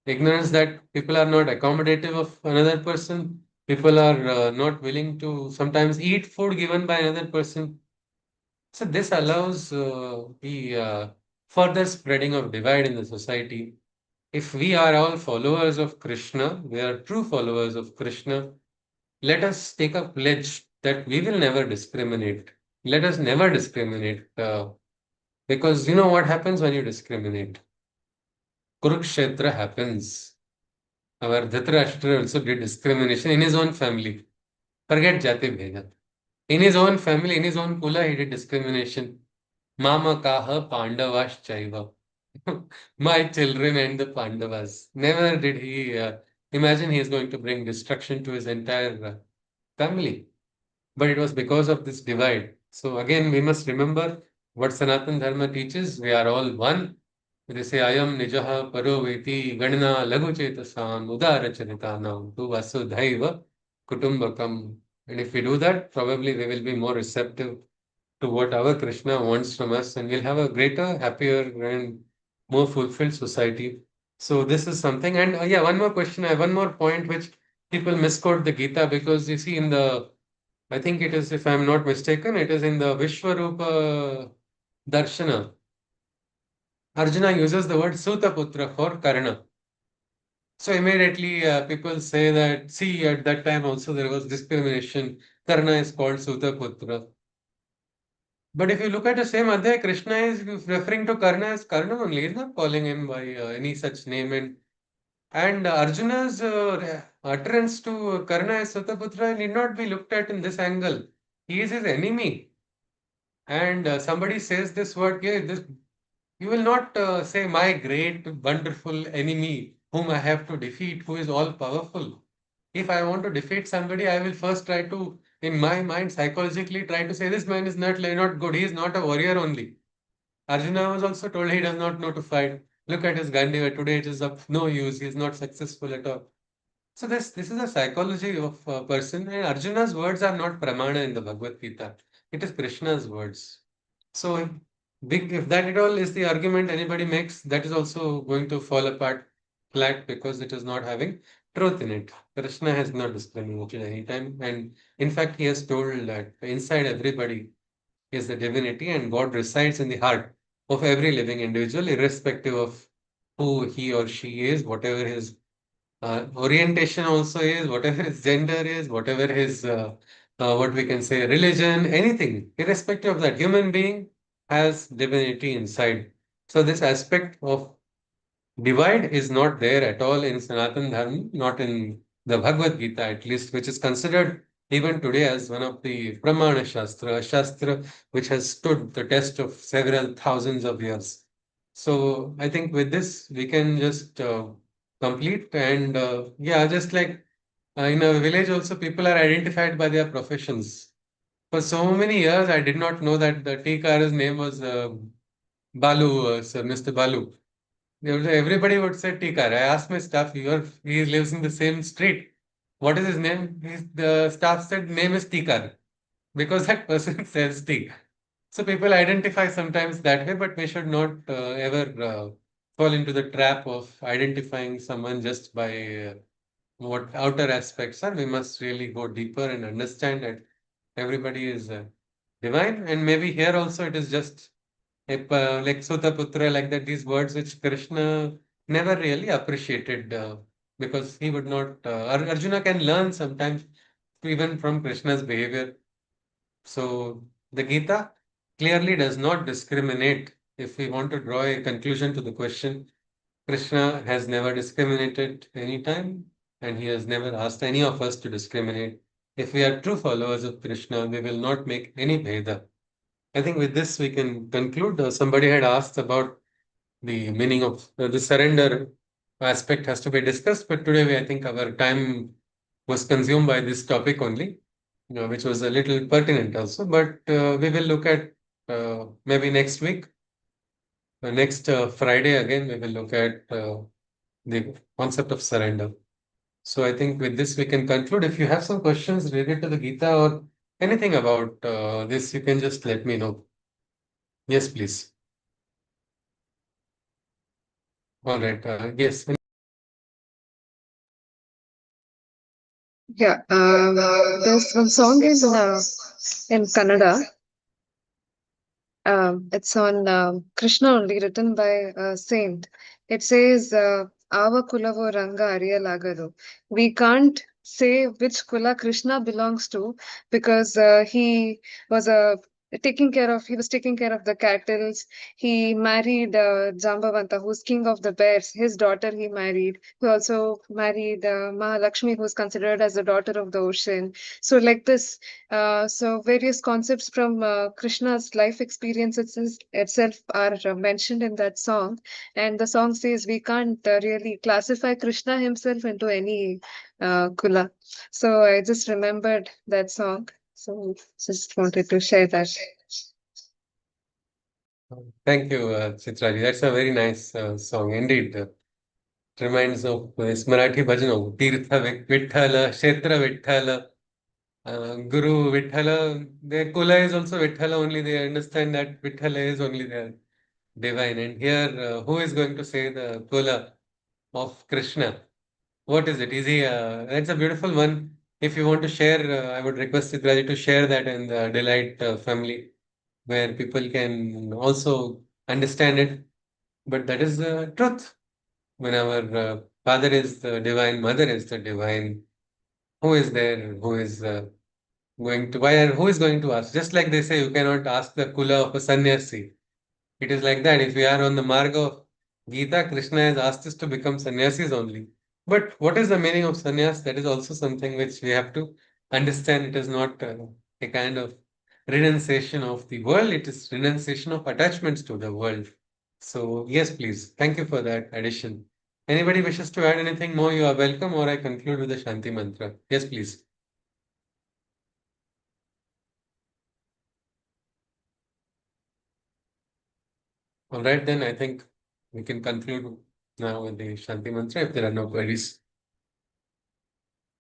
Ignorance that people are not accommodative of another person. People are not willing to sometimes eat food given by another person. So this allows the further spreading of divide in the society. If we are all followers of Krishna, we are true followers of Krishna, let us take a pledge that we will never discriminate. Let us never discriminate. Because you know what happens when you discriminate? Kurukshetra happens. Our Dhritarashtra also did discrimination in his own family. Forget Jaati. In his own family, in his own kula, he did discrimination. Mama kaha Pandavas chaiva. My children and the Pandavas. Never did he imagine he is going to bring destruction to his entire family. But it was because of this divide. So again, we must remember what Sanatan Dharma teaches. We are all one. They say, Ayam nijaha paro veti ganna lagu chetasam udara charitanam tu vasudhaiva kutumbakam. And if we do that, probably we will be more receptive to what our Krishna wants from us, and we'll have a greater, happier, and more fulfilled society. So this is something. And yeah, one more question. I have one more point which people misquote the Gita, because you see in the, I think it is, if I'm not mistaken, it is in the Vishwarupa Darshana. Arjuna uses the word Sutaputra for Karna. So immediately people say that, see, at that time also there was discrimination. Karna is called Sutaputra. But if you look at the same Adhyay, Krishna is referring to Karna as Karna only. He's not calling him by any such name. And Arjuna's utterance to Karna as Sutaputra need not be looked at in this angle. He is his enemy. And somebody says this word, "Okay, this, you will not say my great, wonderful enemy whom I have to defeat, who is all powerful. If I want to defeat somebody, I will first try to, in my mind, psychologically try to say this man is not good. He is not a warrior only. Arjuna was also told he does not know to fight. Look at his Gandiva. Today it is of no use. He is not successful at all. So this is a psychology of a person. And Arjuna's words are not pramana in the Bhagavad Gita. It is Krishna's words. So if that at all is the argument anybody makes, that is also going to fall apart flat, because it is not having truth in it. Krishna has not discriminated any time. And in fact, he has told that inside everybody is the divinity, and God resides in the heart of every living individual, irrespective of who he or she is, whatever his orientation also is, whatever his gender is, whatever his, what we can say, religion, anything, irrespective of that, human being has divinity inside. So this aspect of divide is not there at all in Sanatan Dharma, not in the Bhagavad Gita at least, which is considered even today as one of the Pramana Shastra, a Shastra which has stood the test of several thousands of years. So I think with this we can just complete, and yeah, just like in a village also people are identified by their professions. For so many years I did not know that the tea car's name was Balu, Sir Mr. Balu. Everybody would say Tikar. I asked my staff, he lives in the same street. What is his name? The staff said name is Tikar, because that person sells tea. So people identify sometimes that way, but we should not ever fall into the trap of identifying someone just by what outer aspects are. We must really go deeper and understand that everybody is divine. And maybe here also it is just like Sutaputra, like that, these words which Krishna never really appreciated, because he would not, Arjuna can learn sometimes even from Krishna's behavior. So the Gita clearly does not discriminate. If we want to draw a conclusion to the question, Krishna has never discriminated any time, and he has never asked any of us to discriminate. If we are true followers of Krishna, we will not make any bheda. I think with this we can conclude. Somebody had asked about the meaning of the surrender aspect has to be discussed, but today I think our time was consumed by this topic only, which was a little pertinent also. But we will look at maybe next week, next Friday again, we will look at the concept of surrender. So I think with this we can conclude. If you have some questions related to the Gita or anything about this, you can just let me know. Yes, please. All right. Yes. Yeah, there's one song in Kannada. It's on Krishna only, written by a saint. It says, Ava kulavo ranga ariyalagadu. We can't say which kula Krishna belongs to, because he was a he was taking care of the cattle. He married Jambavanta, who's king of the bears. His daughter he married. He also married Mahalakshmi, who's considered as the daughter of the ocean. So like this, so various concepts from Krishna's life experiences itself are mentioned in that song. And the song says we can't really classify Krishna himself into any kula. So I just remembered that song. So just wanted to share that. Thank you, Chitraji. That's a very nice song indeed. Reminds of this Marathi bhajan of Tirtha Vithala, Kshetra Vithala, Guru Vithala. Their Kula is also Vithala, only they understand that Vithala is only their divine. And here, who is going to say the Kula of Krishna? What is it? Is he? That's a beautiful one. If you want to share, I would request Chitraji to share that in the Delight family, where people can also understand it. But that is the truth. When our father is the divine, mother is the divine, who is there? Who is going to? Who is going to ask? Just like they say, you cannot ask the kula of a sannyasi. It is like that. If we are on the marg of Gita, Krishna has asked us to become sannyasis only. But what is the meaning of sannyas? That is also something which we have to understand. It is not a kind of renunciation of the world. It is renunciation of attachments to the world. So yes, please. Thank you for that addition. Anybody wishes to add anything more, you are welcome, or I conclude with the Shanti mantra. Yes, please. All right, then I think we can conclude now with the Shanti mantra if there are no queries.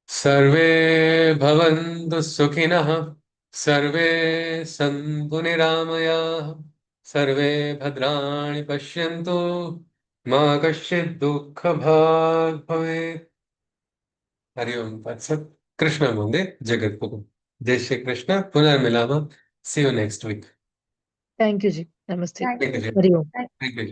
Sarve bhavantu sukhinah, sarve santu niramaya, sarve bhadrani pashyantu, ma kaschid dukkha bhag bhavet. Hari Om Tat Sat. Krishna Munde Jagat Guru. Jai Shri Krishna. Punar Milama. See you next week. Thank you, Ji. Namaste. Thank Thank you, you. Jai. Hari Om. Thank you.